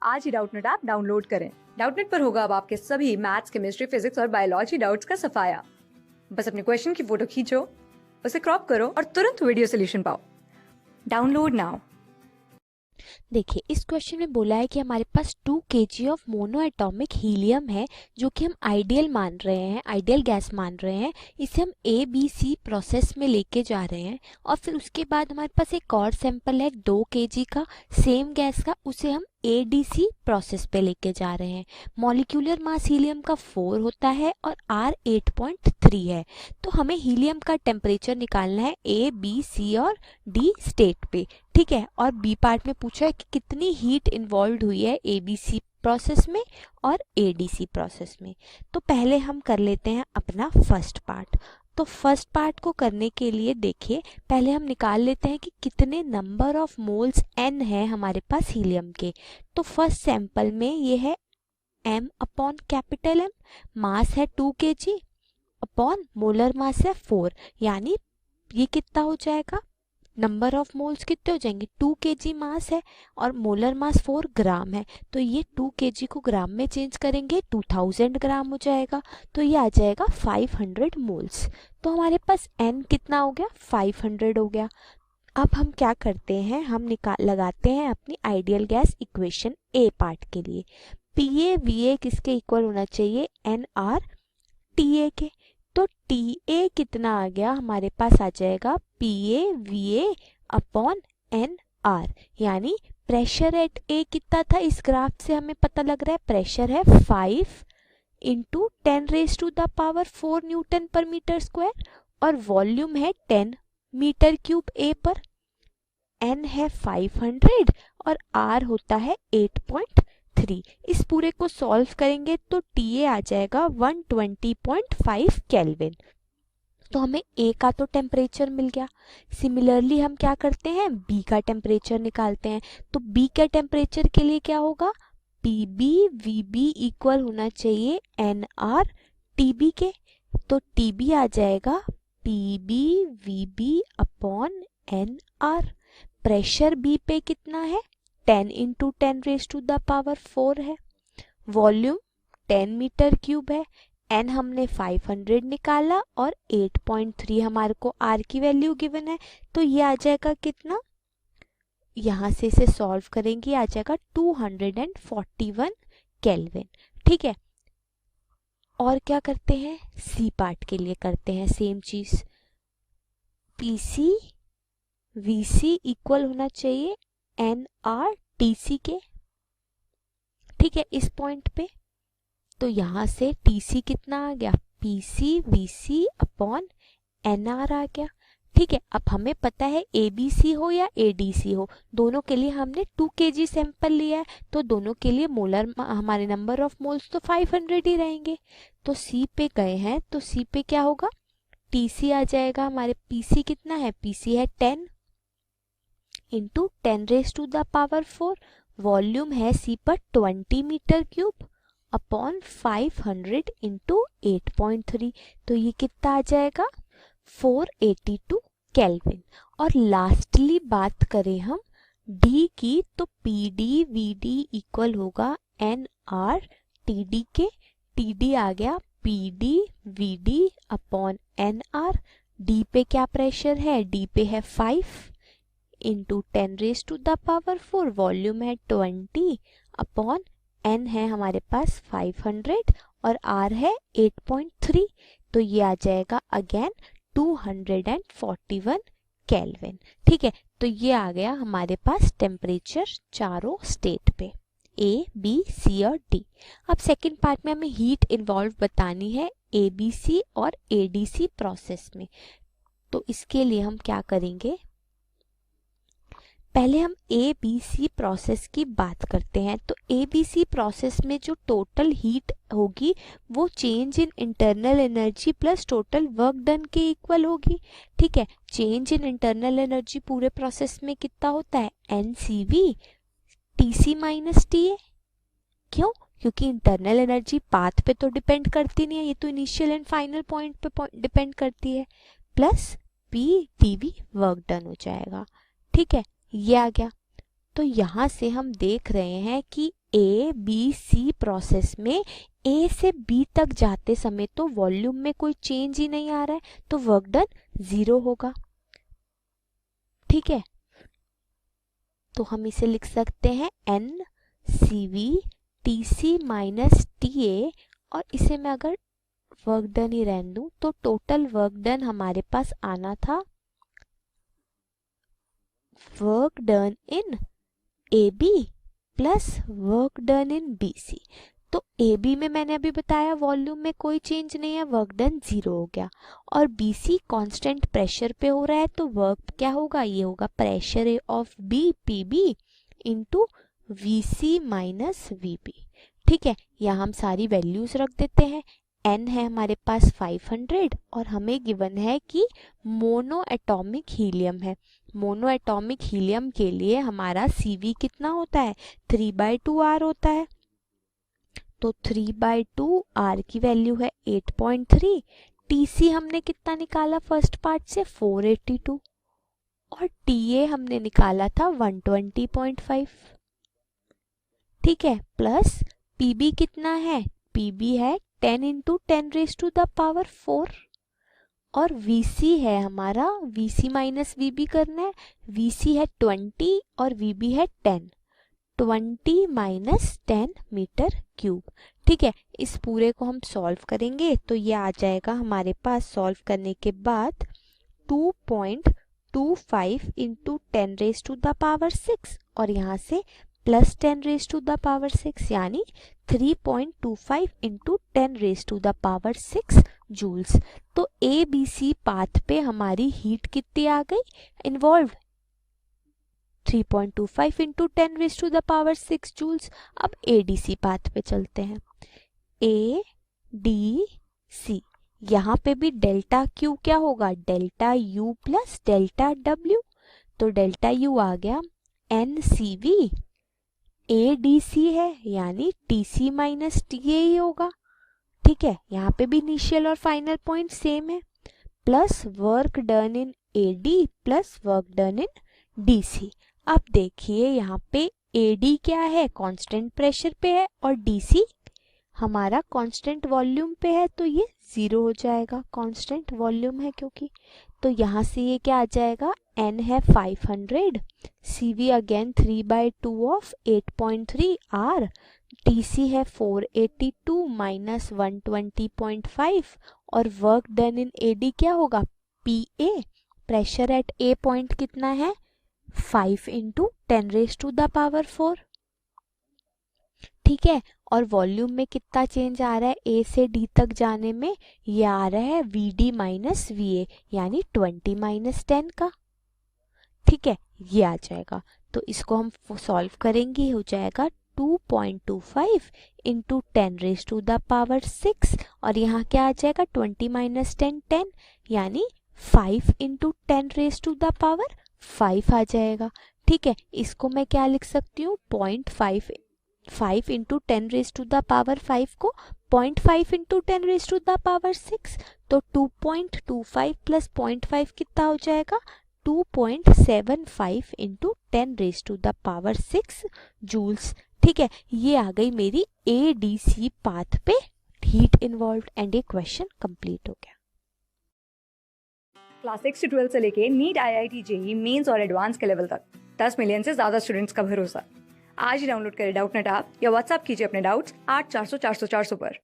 आज ही Doubtnut app download करें। Doubtnut पर होगा अब आपके सभी मैथ्स, केमिस्ट्री, फिजिक्स और बायोलॉजी डाउट्स का सफाया। बस अपने क्वेश्चन की फोटो खींचो, उसे क्रॉप करो और तुरंत वीडियो सोल्यूशन पाओ। Download now. देखिए, इस क्वेश्चन में बोला है कि हमारे पास 2 kg of mono atomic helium है जो कि हम आइडियल मान रहे हैं, आइडियल गैस मान रहे हैं। इसे हम ABC प्रोसेस में लेके जा रहे हैं और फिर उसके बाद हमारे पास एक और सैंपल है 2 kg का सेम गैस का, उसे हम ADC प्रोसेस पे लेके जा रहे हैं। मॉलिक्यूलर मास हीलियम का 4 होता है और R 8.3 है। तो हमें हीलियम का टेम्परेचर निकालना है A, B, C और D स्टेट पे, ठीक है। और बी पार्ट में पूछा है कि कितनी हीट इन्वॉल्व हुई है ABC प्रोसेस में और ADC प्रोसेस में। तो पहले हम कर लेते हैं अपना फर्स्ट पार्ट। तो फर्स्ट पार्ट को करने के लिए देखिए, पहले हम निकाल लेते हैं कि कितने नंबर ऑफ मोल्स n है हमारे पास हीलियम के। तो फर्स्ट सैंपल में ये है m अपॉन कैपिटल M, मास है 2 kg अपॉन मोलर मास है 4, यानी ये कितना हो जाएगा, नंबर ऑफ मोल्स कितने हो जाएंगे, 2 kg मास है और मोलर मास 4 ग्राम है। तो ये 2 kg को ग्राम में चेंज करेंगे 2000 ग्राम हो जाएगा। तो ये आ जाएगा 500 मोल्स। तो हमारे पास n कितना हो गया, 500 हो गया। अब हम क्या करते हैं, हम लगाते हैं अपनी आइडियल गैस इक्वेशन ए पार्ट के लिए। PA/VA किसके इक्वल होना चाहिए, NR/TA के। तो TA कितना आ गया, हमारे पास आ जाएगा PA/VA अपॉन NR, यानी प्रेशर एट A कितना था, इस ग्राफ से हमें पता लग रहा है प्रेशर है 5 इंटू 10⁻⁴ न्यूटन पर मीटर स्क्वायर और वॉल्यूम है 10 मीटर क्यूब A पर। N है 500 और R होता है 8.3। इस पूरे को सॉल्व करेंगे तो TA आ जाएगा 120.5 केल्विन। तो हमें A का तो टेम्परेचर मिल गया। सिमिलरली हम क्या करते हैं, B का टेम्परेचर निकालते हैं। तो B के टेम्परेचर के लिए क्या होगा, PB/VB इक्वल होना चाहिए NR/TB के। तो TB आ जाएगा PB/VB upon NR। Pressure B पे कितना है, 10 इंटू 10⁻⁴ है। वॉल्यूम 10 मीटर क्यूब है। N हमने 500 निकाला और 8.3 हमारे को R की वैल्यू गिवन है। तो ये आ जाएगा कितना, यहाँ से इसे सॉल्व करेंगे आ जाएगा 241 केल्विन, ठीक है। और क्या करते हैं, C पार्ट के लिए करते हैं सेम चीज। PC/VC इक्वल होना चाहिए NR/TC के, ठीक है, इस पॉइंट पे। तो यहां से TC कितना आ गया, PC/VC अपॉन NR आ गया, ठीक है। अब हमें पता है ABC हो या ADC हो, दोनों के लिए हमने 2 kg सैंपल लिया है, तो दोनों के लिए मोलर हमारे नंबर ऑफ मोल्स तो 500 ही रहेंगे। तो C पे गए हैं, तो C पे क्या होगा, TC आ जाएगा हमारे, PC कितना है, PC है 10 इंटू 10⁻⁴, वॉल्यूम है C पर 20 मीटर क्यूब अपॉन 500 इंटू 8.3। तो ये कितना आ जाएगा, 482 केल्विन। और लास्टली बात करें हम D की, तो PD/VD इक्वल होगा NR/TD के। TD आ गया PD/VD अपॉन NR। D पे क्या प्रेशर है, D पे है 5 इंटू 10⁻⁴, वॉल्यूम है 20 अपॉन N है हमारे पास 500 और R है 8.3। तो ये आ जाएगा अगेन 241 केल्विन, ठीक है। तो ये आ गया हमारे पास टेम्परेचर चारों स्टेट पे, A, B, C और D। अब सेकंड पार्ट में हमें हीट इन्वॉल्व बतानी है ABC और ADC प्रोसेस में। तो इसके लिए हम क्या करेंगे, पहले हम ABC प्रोसेस की बात करते हैं। तो ABC प्रोसेस में जो टोटल हीट होगी वो change in internal energy plus total work done के इक्वल होगी, ठीक है। चेंज इन इंटरनल एनर्जी पूरे प्रोसेस में कितना होता है, NCV TC माइनस TA। क्यों, क्योंकि इंटरनल एनर्जी पाथ पे तो डिपेंड करती नहीं है, ये तो इनिशियल एंड फाइनल पॉइंट पे डिपेंड करती है, प्लस PdV वर्क डन हो जाएगा, ठीक है। ये आ गया। तो यहाँ से हम देख रहे हैं कि ए बी सी प्रोसेस में ए से बी तक जाते समय तो वॉल्यूम में कोई चेंज ही नहीं आ रहा है, तो वर्क डन 0 होगा। ठीक है, तो हम इसे लिख सकते हैं N C V T C minus T A, और इसे मैं अगर वर्क डन ही रहने दूं तो टोटल वर्क डन हमारे पास आना था work done in A B plus work done in B C. तो ए बी में मैंने अभी बताया वॉल्यूम में कोई चेंज नहीं है, वर्क डन 0 हो गया, और बी सी कॉन्स्टेंट प्रेशर पे हो रहा है तो वर्क क्या होगा, ये होगा pressure of B P B into V C minus V B. ठीक है, यहाँ हम सारी वैल्यूज रख देते हैं। n है हमारे पास 500 और हमें गिवन है कि मोनो एटॉमिक हीलियम है। मोनो एटॉमिक हीलियम के लिए हमारा CV कितना होता है, 3/2R होता है। तो 3/2R की वैल्यू है 8.3। TC हमने कितना निकाला फर्स्ट पार्ट से, 482, और TA हमने निकाला था 120.5। ठीक है, प्लस PB कितना है, PB है 10 इंटू 10⁻⁴, और VC है हमारा, VC माइनस VB करना है, VC है 20 और VB है 10, 20 माइनस 10 मीटर क्यूब। ठीक है, इस पूरे को हम सॉल्व करेंगे तो ये आ जाएगा हमारे पास सॉल्व करने के बाद 2.25 इंटू 10⁻⁶, और यहाँ से प्लस 10⁻⁶, यानी 3.25 इंटू 10⁻⁶ जूल्स। तो ए बी सी पाथ पे हमारी हीट कितनी आ गई इन्वॉल्व, 3.25 इंटू 10⁻⁶ जूल्स। अब ए डी सी पाथ पे चलते हैं, ए डी सी, यहाँ पे भी डेल्टा क्यू क्या होगा, delta U plus delta W. तो डेल्टा यू आ गया N C V, A D C है यानी T C minus T A ही होगा। ठीक है, यहाँ पे भी इनिशियल और फाइनल पॉइंट सेम है, plus work done in A D plus work done in D C. अब देखिए यहाँ पे ए डी क्या है, कांस्टेंट प्रेशर पे है, और डी सी हमारा कांस्टेंट वॉल्यूम पे है, तो ये 0 हो जाएगा, कांस्टेंट वॉल्यूम है क्योंकि। तो यहाँ से ये क्या आ जाएगा, n है 500, CV again 3/2 of 8.3 R, TC है 482 माइनस 120.5, और वर्क डन इन AD क्या होगा, PA, pressure at A point कितना है, 5 इंटू 10⁻⁴। ठीक है, और वॉल्यूम में कितना चेंज आ रहा है ए से डी तक जाने में, ये आ रहा है VD माइनस VA, यानी 20 माइनस 10 का। ठीक है, ये आ जाएगा, तो इसको हम सॉल्व करेंगे, हो जाएगा 2.25 इंटू 10⁻⁶, और यहाँ क्या आ जाएगा 20 माइनस 10 10, यानी 5 इंटू 10⁻5 आ जाएगा। ठीक है, इसको मैं क्या लिख सकती हूँ, 0.5 इंटू 10⁻5 को 0.5 इंटू 10⁻6, तो 2.25 प्लस 0.5 कितना हो जाएगा, 2.75 इंटू 10⁻6 जूल्स। ठीक है, ये आ गई मेरी ए डी सी पाथ पे हीट इन्वॉल्व्ड, एंड ये क्वेश्चन कंप्लीट हो गया। क्लास 6 से 12 से लेके नीट IIT JEE मेंस और एडवांस के लेवल तक 10 मिलियन से ज्यादा स्टूडेंट्स का भरोसा। आज ही डाउनलोड करें डाउटनेट ऐप या व्हाट्सएप कीजिए अपने डाउट्स 8400 400 400 पर।